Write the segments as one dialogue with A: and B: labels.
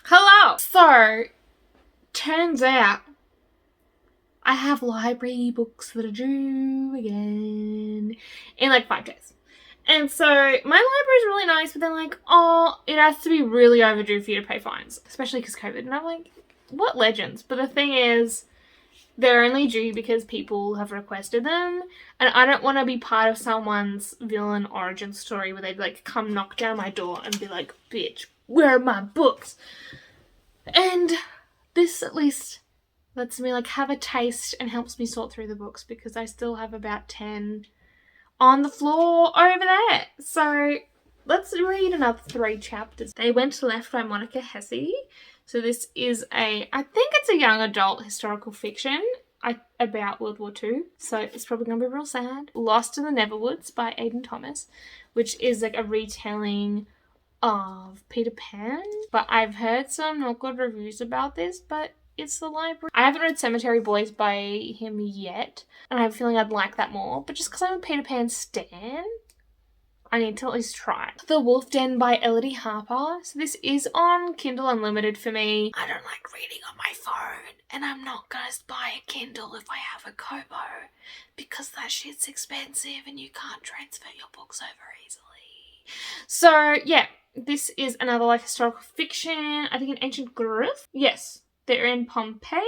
A: Hello! So, turns out I have library books that are due again in like 5 days. And so my library is really nice, but they're like, oh, it has to be really overdue for you to pay fines, especially because COVID. And I'm like, what legends? But the thing is, they're only due because people have requested them, and I don't want to be part of someone's villain origin story where they'd like come knock down my door and be like, bitch, where are my books? And this at least lets me like have a taste and helps me sort through the books because I still have about 10 on the floor over there. So let's read another 3 chapters. They Went Left by Monica Hesse. So this is I think it's a young adult historical fiction about World War II. So it's probably going to be real sad. Lost in the Neverwoods by Aidan Thomas, which is like a retelling of Peter Pan. But I've heard some not good reviews about this, but it's the library. I haven't read Cemetery Boys by him yet, and I have a feeling I'd like that more. But just because I'm a Peter Pan stan, I need to at least try. The Wolf Den by Elodie Harper. So this is on Kindle Unlimited for me. I don't like reading on my phone, and I'm not gonna buy a Kindle if I have a Kobo because that shit's expensive and you can't transfer your books over easily. So yeah, this is another like historical fiction. I think in ancient Greece. Yes, they're in Pompeii,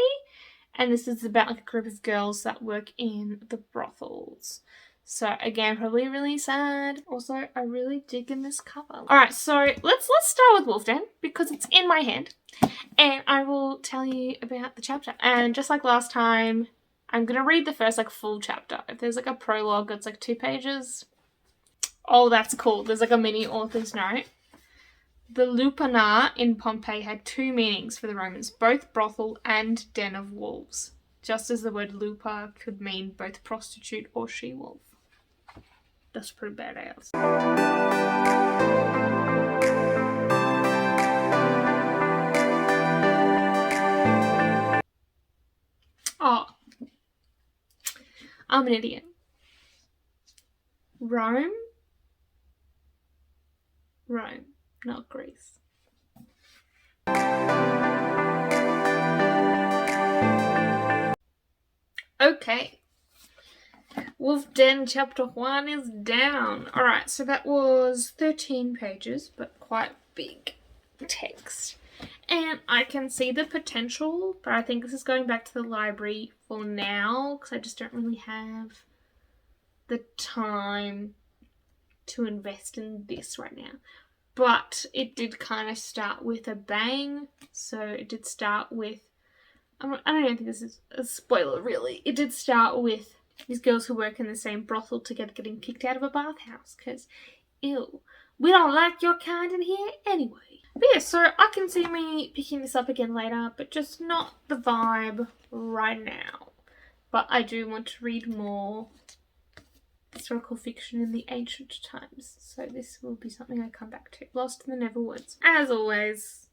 A: and this is about like a group of girls that work in the brothels. So again, probably really sad. Also, I really dig in this cover. All right, so let's start with Wolf Den because it's in my hand, and I will tell you about the chapter. And just like last time, I'm gonna read the first like full chapter. If there's like a prologue, it's like 2 pages. Oh, that's cool. There's like a mini author's note. The lupanar in Pompeii had 2 meanings for the Romans, both brothel and den of wolves, just as the word lupa could mean both prostitute or she-wolf. That's pretty badass. Oh, I'm an idiot. Rome, not Greece. Okay. Wolf Den chapter 1 is down. Alright, so that was 13 pages, but quite big text. And I can see the potential, but I think this is going back to the library for now because I just don't really have the time to invest in this right now. But it did kind of start with a bang. So it did start with, I don't even think this is a spoiler really. It did start with these girls who work in the same brothel together getting kicked out of a bathhouse because, ew, we don't like your kind in here anyway. But yeah, so I can see me picking this up again later, but just not the vibe right now. But I do want to read more historical fiction in the ancient times, so this will be something I come back to. Lost in the Neverwoods. As always,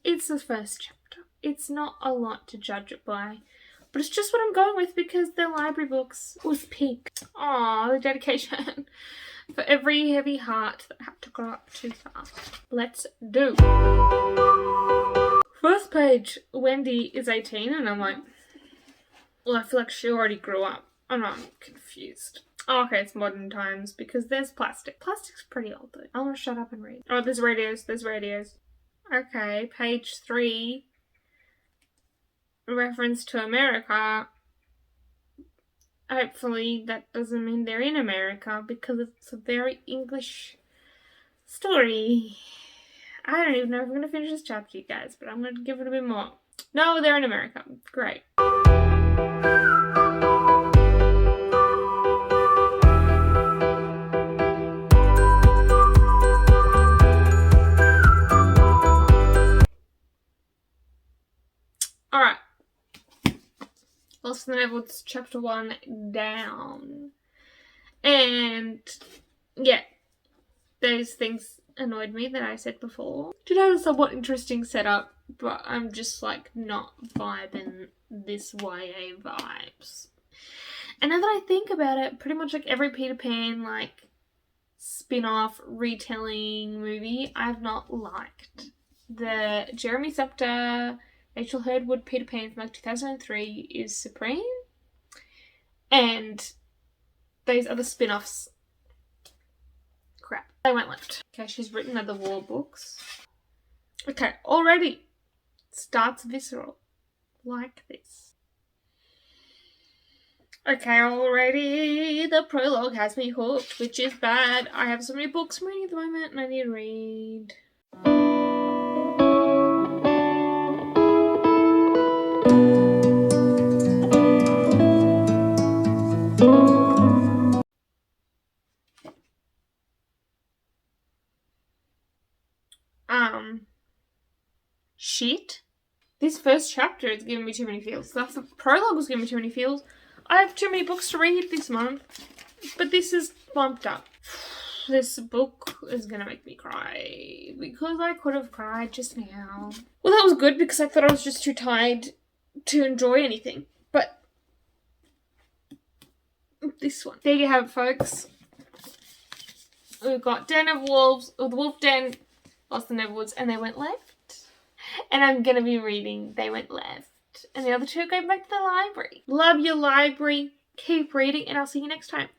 A: it's the first chapter. It's not a lot to judge it by, but it's just what I'm going with because the library books was peak. Aww, the dedication. For every heavy heart that had to grow up too fast. Let's do. First page, Wendy is 18, and I'm like, well, I feel like she already grew up. And I'm confused. Oh, okay, it's modern times because there's plastic. Plastic's pretty old though. I want to shut up and read. Oh, there's radios. Okay, page 3. Reference to America. Hopefully that doesn't mean they're in America because it's a very English story. I don't even know if I'm going to finish this chapter, you guys, but I'm going to give it a bit more. No, they're in America. Great. Alright. Lost in the Neverwoods chapter 1 down. And yeah, those things annoyed me that I said before. Did have a somewhat interesting setup, but I'm just like not vibing this YA vibes. And now that I think about it, pretty much like every Peter Pan like spin-off retelling movie I've not liked. The Jeremy Sumpter, Rachel Hurdwood Peter Pan from like 2003 is supreme. And these other spin-offs, crap, they went left. Okay, she's written other war books. Okay, already starts visceral like this. Okay, already the prologue has me hooked, which is bad. I have so many books I'm reading at the moment and I need to read. Shit. This first chapter is giving me too many feels. The prologue was giving me too many feels. I have too many books to read this month, but this is bumped up. This book is gonna make me cry because I could have cried just now. Well, that was good because I thought I was just too tired to enjoy anything. But this one. There you have it, folks. We've got Den of Wolves, or The Wolf Den, Lost in the Neverwoods, and They Went Left. And I'm going to be reading They Went Left. And the other two are going back to the library. Love your library. Keep reading, and I'll see you next time.